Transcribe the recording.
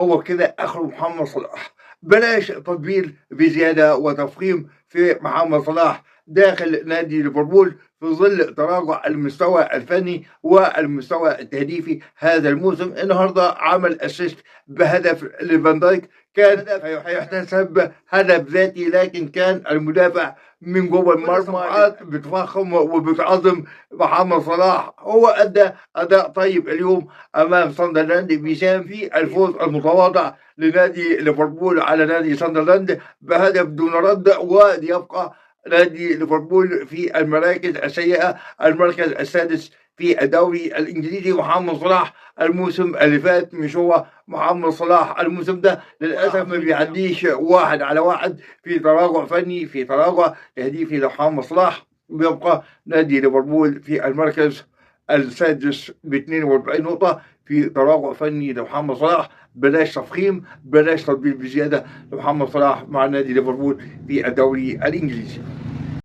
هو كده آخره محمد صلاح. بلاش تطبيل بزيادة وتفخيم في محمد صلاح داخل نادي ليفربول في ظل تراجع المستوى الفني والمستوى التهديفي هذا الموسم. النهارده عمل اسيست بهدف لفان دايك، كان هيحتسب هدف ذاتي، لكن كان المدافع من جوه المرمى بتفخم وبتعظم محمد صلاح. هو ادى اداء طيب اليوم امام ساندرلاند، بيساهم في الفوز المتواضع لنادي ليفربول على نادي ساندرلاند بهدف دون رد، ويبقى نادي ليفربول في المراكز السيئة، المركز السادس في الدوري الانجليزي. محمد صلاح الموسم اللي فات مش هو محمد صلاح الموسم ده، للاسف ما بيعديش 1-على-1 في تراجع فني، في تراجع تهديفي لمحمد صلاح. بيبقى نادي ليفربول في المركز السادس ب 42 نقطة في تراجع فني لمحمد صلاح. بلاش تفخيم، بلاش تطبيل بزيادة لمحمد صلاح مع نادي ليفربول في الدوري الإنجليزي.